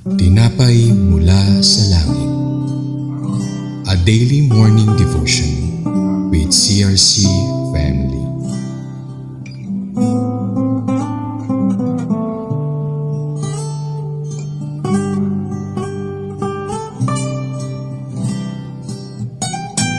Tinapay mula sa langit. A daily morning devotion with CRC Family.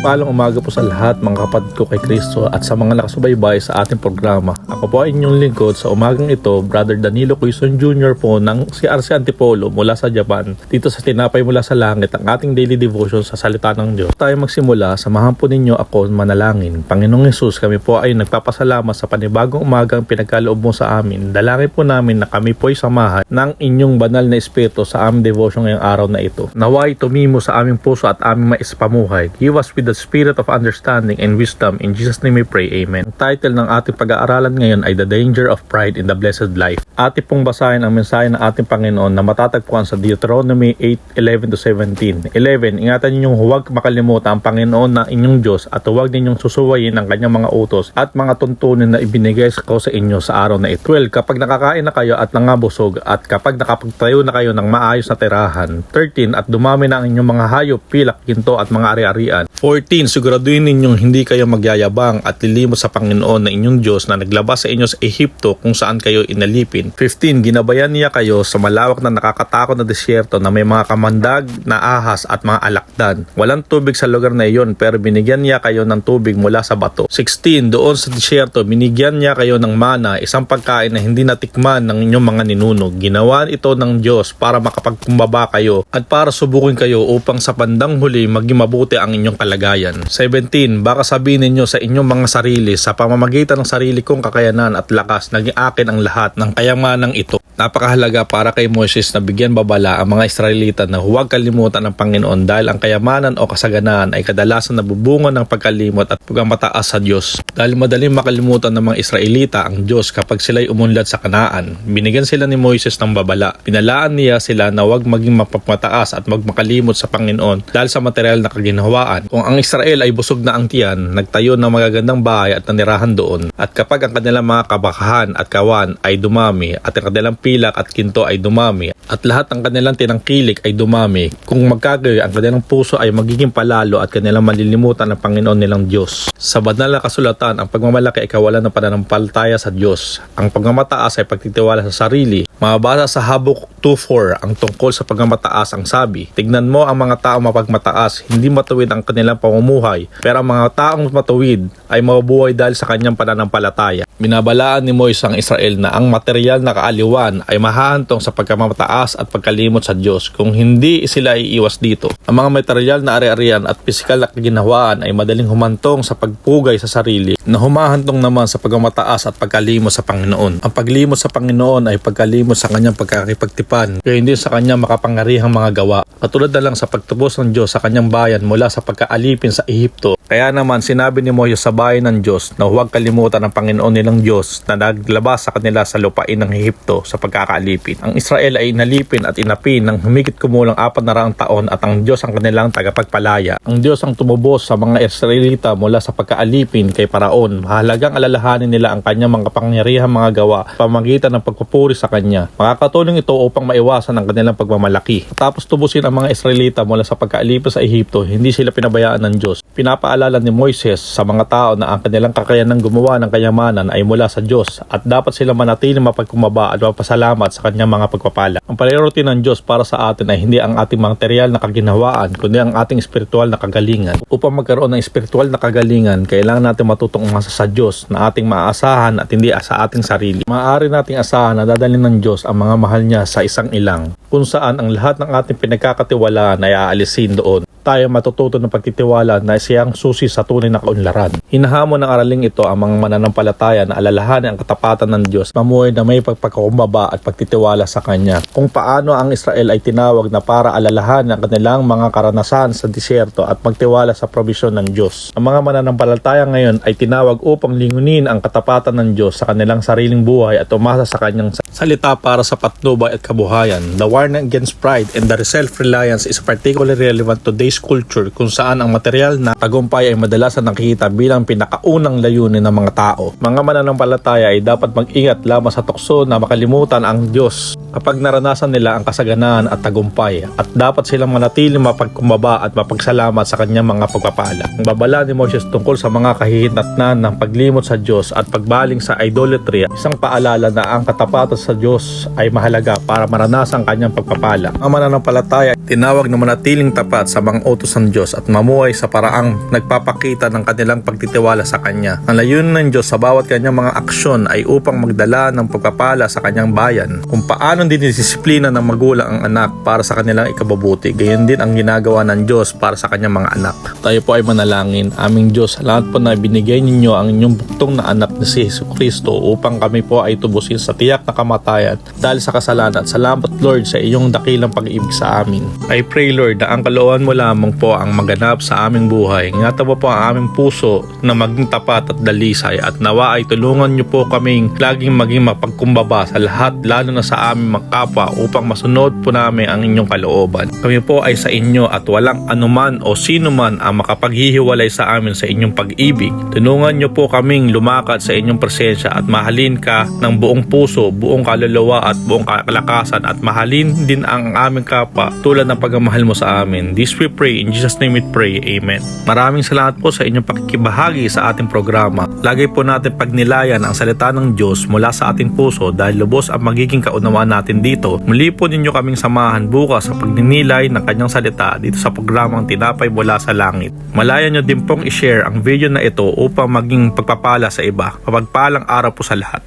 Palang umaga po sa lahat mga kapatid ko kay Kristo at sa mga nakasubaybay sa ating programa. Ako po ay inyong lingkod sa umagang ito, Brother Danilo Quezon Jr. po ng CRC Antipolo mula sa Japan. Dito sa Tinapay mula sa Langit, ang ating daily devotion sa salita ng Diyos. Tayo magsimula, samahan po ninyo ako manalangin. Panginoong Hesus, kami po ay nagpapasalamat sa panibagong umagang pinagkaloob mo sa amin. Dalangin po namin na kami po ay samahan ng inyong banal na espiritu sa aming devotion ngayong araw na ito. Naway tumimo sa aming puso at aming maispamuhay. Give us with the spirit of understanding and wisdom. In Jesus' name we pray, Amen. Ang title ng ating pag-aaralan ngayon ay The Danger of Pride in the Blessed Life. Ating pong basahin ang mensahe ng ating Panginoon na matatagpuan sa Deuteronomy 8:11-17. 11. Ingatan ninyong huwag makalimutan ang Panginoon na inyong Diyos at huwag ninyong susuwayin ang kanyang mga utos at mga tuntunin na ibinigay ko sa inyo sa araw na ito. 12. Kapag nakakain na kayo at nangabusog at kapag nakapagtayo na kayo ng maayos na tirahan. 13. At dumami na ang inyong mga hayop, pilak, ginto at mga ari-arian. 14. Siguraduhin ninyong hindi kayo magyayabang at lilimot sa Panginoon na inyong Diyos na naglabas sa inyo sa Ehipto kung saan kayo inalipin. 15. Ginabayan niya kayo sa malawak na nakakatakot na disyerto na may mga kamandag na ahas at mga alakdan. Walang tubig sa lugar na iyon pero binigyan niya kayo ng tubig mula sa bato. 16. Doon sa disyerto binigyan niya kayo ng mana, isang pagkain na hindi natikman ng inyong mga ninunog. Ginawa ito ng Diyos para makapagkumbaba kayo at para subukin kayo upang sa bandang huli maging mabuti ang inyong kalagayan. 17. Baka sabihin ninyo sa inyong mga sarili, sa pamamagitan ng sarili kong kakayanan at lakas, naging akin ang lahat ng kayamanang ito. Napakahalaga para kay Moses na bigyan babala ang mga Israelita na huwag kalimutan ng Panginoon dahil ang kayamanan o kasaganaan ay kadalasan nabubunga ng pagkalimot at pagmamataas sa Diyos. Dahil madaling makalimutan ng mga Israelita ang Diyos kapag sila'y umunlad sa Kanaan. Binigyan sila ni Moses ng babala. Pinalaan niya sila na huwag maging mapagmataas at magmakalimot sa Panginoon dahil sa material na kaginhawaan. Kung ang Israel ay busog na ang tiyan, nagtayo ng magagandang bahay at nanirahan doon. At kapag ang kanilang mga kabakahan at kawan ay dumami at ang kanilang pilak at kinto ay dumami at lahat ng kanilang tinangkilik ay dumami, kung magkagayon ang kanilang puso ay magiging palalo at kanilang malilimutan ang Panginoon nilang Diyos. Sa banal na kasulatan, ang pagmamalaki ay kawalan ng pananampalataya sa Diyos. Ang pagmamataas ay pagtitiwala sa sarili. Mababasa sa Habuk 2:4 ang tungkol sa pagmamataas ang sabi, tignan mo ang mga taong mapagmataas, hindi matuwid ang kanilang pamumuhay, pero ang mga taong matuwid ay mabubuhay dahil sa kanyang pananampalataya. Binabalaan ni Moises ang Israel na ang material na kaaliwan ay mahahantong sa pagkamataas at pagkalimot sa Diyos kung hindi sila iiwas dito. Ang mga material na ari-arian at pisikal na kaginhawaan ay madaling humantong sa pagpugay sa sarili na humahantong naman sa pagkamataas at pagkalimot sa Panginoon. Ang paglimot sa Panginoon ay pagkalimot sa kanyang pagkakipagtipan kaya hindi sa kanyang makapangyarihang mga gawa. Katulad na lang sa pagtubos ng Diyos sa kanyang bayan mula sa pagkaalipin sa Ehipto. Kaya naman sinabi ni Moises sa bayan ng Diyos na huwag kalimutan ang Panginoon nilang Diyos na naglabas sa kanila sa lupain ng Ehipto sa pagkakaalipin. Ang Israel ay inalipin at inapin ng humigit kumulang 400 taon at ang Diyos ang kanilang tagapagpalaya. Ang Diyos ang tumubos sa mga Israelita mula sa pagkaalipin kay Paraon. Mahalagang alalahanin nila ang kanyang mga kapangyarihang mga gawa pamagitan ng pagpupuri sa kanya. Makakatulong ito upang maiwasan ang kanilang pagmamalaki. Tapos tubusin ang mga Israelita mula sa pagkaalipin sa Ehipto, hindi sila pinabayaan ng Diyos. Pinapaalala ni Moises sa mga tao na ang kanilang kakayanang gumawa ng kayamanan ay mula sa Diyos at dapat sila manatiling mapagkumbaba at mapasalamat sa kanyang mga pagpapala. Ang priority ng Diyos para sa atin ay hindi ang ating material na kaginhawaan kundi ang ating espiritual na kagalingan. Upang magkaroon ng espiritual na kagalingan, kailangan natin matutong umasa sa Diyos na ating maaasahan at hindi sa ating sarili. Maaari nating asahan na dadalhin ng Diyos ang mga mahal niya sa isang ilang kung saan ang lahat ng ating pinagkakatiwalaan ay aalisin doon. Tayo matututo ng pagtitiwala na siyang susi sa tunay na kaunlaran. Hinahamon ng araling ito ang mga mananampalataya na alalahanin ang katapatan ng Diyos, mamuhay na may pagpagkumbaba at pagtitiwala sa Kanya. Kung paano ang Israel ay tinawag na para alalahanin ang kanilang mga karanasan sa disyerto at magtiwala sa probisyon ng Diyos. Ang mga mananampalataya ngayon ay tinawag upang lingunin ang katapatan ng Diyos sa kanilang sariling buhay at umasa sa Kanyang salita para sa patnubay at kabuhayan. The war against pride and the self-reliance is particularly relevant to today's Chinese culture kung saan ang material na tagumpay ay madalas na nakikita bilang pinakaunang layunin ng mga tao. Mga mananampalataya ay dapat mag-ingat lamang sa tukso na makalimutan ang Diyos kapag naranasan nila ang kasaganaan at tagumpay, at dapat silang manatiling mapagkumbaba at mapagsalamat sa kanyang mga pagpapala. Ang babala ni Moses tungkol sa mga kahihinatnan ng paglimot sa Diyos at pagbaling sa idolatry, isang paalala na ang katapatan sa Diyos ay mahalaga para maranasan kanyang pagpapala. Ang mananampalataya tinawag na manatiling tapat sa mga utos ng Diyos at mamuhay sa paraang nagpapakita ng kanilang pagtitiwala sa Kanya. Ang layunin ng Diyos sa bawat kanyang mga aksyon ay upang magdala ng pagpapala sa kanyang bayan. Kung paano dinidisiplina ng magulang ang anak para sa kanilang ikabubuti, gayon din ang ginagawa ng Diyos para sa kanyang mga anak. Tayo po ay manalangin. Aming Diyos, salamat po na binigay ninyo ang inyong buktong na anak na si Jesucristo upang kami po ay tubusin sa tiyak na kamatayan dahil sa kasalanan. Salamat Lord sa iyong dakilang pag-ibig sa amin. I pray Lord na ang kalooban mo lamang po ang maganap sa aming buhay. Ingatan mo po ang aming puso na maging tapat at dalisay, at nawa ay tulungan niyo po kaming laging maging mapagkumbaba sa lahat, lalo na sa aming mga kapwa, upang masunod po namin ang inyong kalooban. Kami po ay sa inyo at walang anuman o sino man ang makapaghihiwalay sa amin sa inyong pag-ibig. Tulungan niyo po kaming lumakad sa inyong presensya at mahalin ka ng buong puso, buong kaluluwa at buong kalakasan, at mahalin din ang aming kapwa tulad ng pagmamahal mo sa amin. This we pray, in Jesus' name we pray, Amen. Maraming salamat po sa inyong pakikibahagi sa ating programa. Lagi po natin pagnilayan ang salita ng Diyos mula sa ating puso dahil lubos ang magiging kaunawaan natin dito. Muli po ninyo kaming samahan bukas sa pagninilay ng kanyang salita dito sa programang Tinapay Mula sa Langit. Malaya nyo din pong i-share ang video na ito upang maging pagpapala sa iba. Mapagpalang araw po sa lahat.